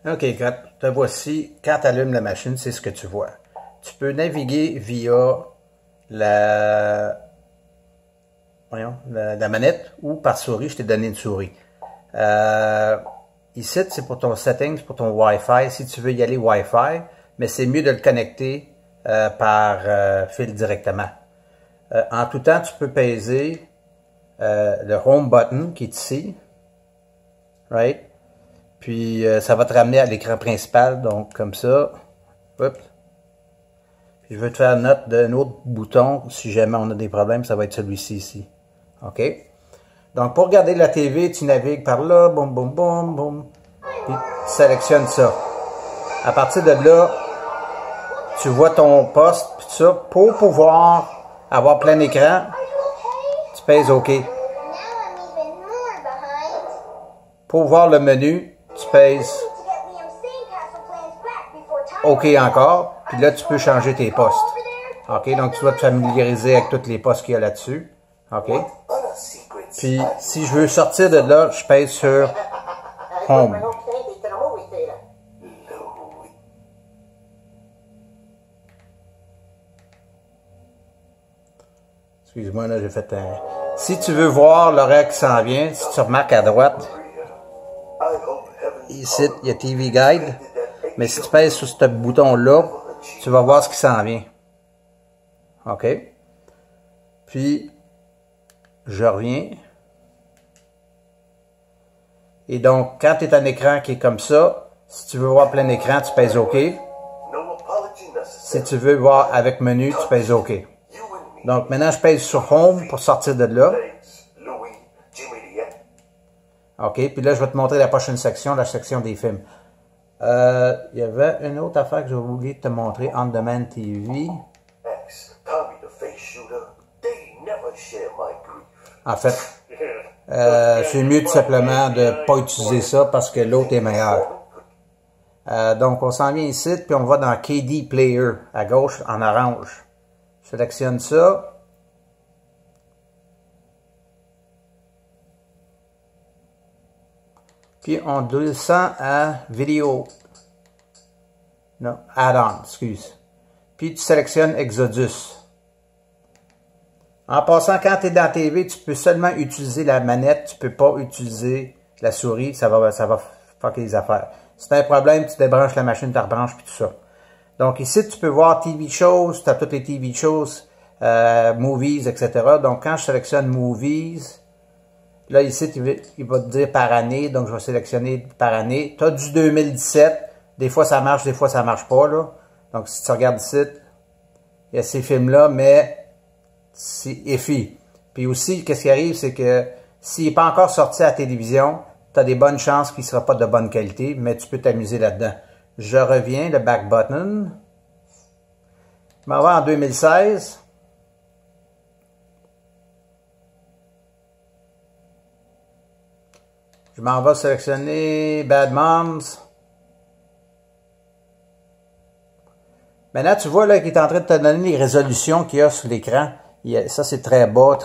OK, te voici. Quand tu allumes la machine, c'est ce que tu vois. Tu peux naviguer via la manette ou par souris. Je t'ai donné une souris. Ici, c'est pour ton settings, pour ton Wi-Fi. Si tu veux y aller Wi-Fi, mais c'est mieux de le connecter par fil directement. En tout temps, tu peux peser le Home button qui est ici. Right? Puis ça va te ramener à l'écran principal, donc comme ça. Oups. Puis je veux te faire note d'un autre bouton, si jamais on a des problèmes, ça va être celui-ci ici. OK? Donc pour regarder la TV, tu navigues par là, boum, boum, boum, boum. Puis tu sélectionnes ça. À partir de là, tu vois ton poste, puis tout ça. Pour pouvoir avoir plein écran, tu pèses OK. Pour voir le menu, tu pèses OK encore. Puis là, tu peux changer tes postes. OK? Donc, tu dois te familiariser avec tous les postes qu'il y a là-dessus. OK? Puis, si je veux sortir de là, je pèse sur Home. Excuse-moi, là, j'ai fait un... Si tu veux voir l'horaire qui s'en vient, si tu remarques à droite, ici, il y a TV Guide. Mais si tu pèses sur ce bouton-là, tu vas voir ce qui s'en vient. OK? Puis, je reviens. Et donc, quand tu es un écran qui est comme ça, si tu veux voir plein écran, tu pèses OK. Si tu veux voir avec menu, tu pèses OK. Donc, maintenant, je pèse sur Home pour sortir de là. OK, puis là, je vais te montrer la prochaine section, la section des films. Il y avait une autre affaire que j'ai oublié de te montrer, On Demand TV. En fait, c'est mieux tout simplement de ne pas utiliser ça parce que l'autre est meilleur. Donc, on s'en vient ici, puis on va dans KD Player, à gauche, en orange. Je sélectionne ça. Puis on descend à vidéo. Non, add-on, excuse. Puis tu sélectionnes Exodus. En passant, quand tu es dans TV, tu peux seulement utiliser la manette, tu peux pas utiliser la souris, ça va fucker les affaires. Si tu as un problème, tu débranches la machine, tu rebranches, puis tout ça. Donc ici, tu peux voir TV shows, tu as toutes les TV shows, movies, etc. Donc quand je sélectionne movies, là, ici, il va te dire par année, donc je vais sélectionner par année. Tu as du 2017, des fois ça marche, des fois ça marche pas, là. Donc, si tu regardes ici, il y a ces films-là, mais c'est EFI. Puis aussi, qu'est-ce qui arrive, c'est que s'il n'est pas encore sorti à la télévision, tu as des bonnes chances qu'il ne sera pas de bonne qualité, mais tu peux t'amuser là-dedans. Je reviens, le back button. Je m'en vais en 2016. Je m'en vais sélectionner Bad Moms. Maintenant, tu vois là qu'il est en train de te donner les résolutions qu'il y a sur l'écran. Ça, c'est très bas,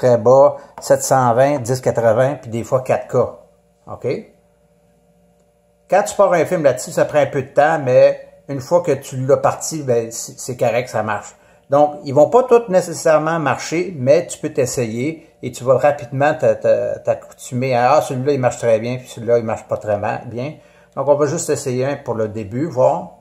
720, 1080, puis des fois 4K. OK? Quand tu pars un film là-dessus, ça prend un peu de temps, mais une fois que tu l'as parti, ben, c'est correct, ça marche. Donc, ils vont pas tous nécessairement marcher, mais tu peux t'essayer et tu vas rapidement t'accoutumer à « Ah, celui-là, il marche très bien, puis celui-là, il marche pas très bien. » Donc, on va juste essayer un pour le début, voir.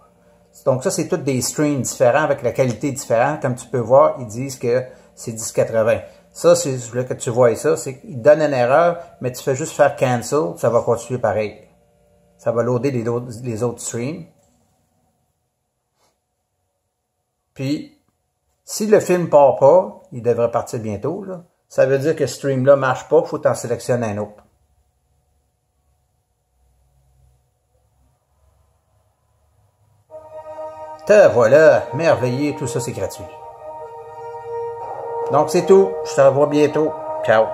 Donc, ça, c'est tous des streams différents avec la qualité différente. Comme tu peux voir, ils disent que c'est 1080. Ça, je voulais que tu vois ça, c'est qu'ils donnent une erreur, mais tu fais juste faire « Cancel », ça va continuer pareil. Ça va loader les autres streams. Puis, si le film part pas, il devrait partir bientôt, là. Ça veut dire que ce stream-là ne marche pas, il faut t'en sélectionner un autre. Te voilà, merveilleux, tout ça c'est gratuit. Donc c'est tout, je te revois bientôt. Ciao!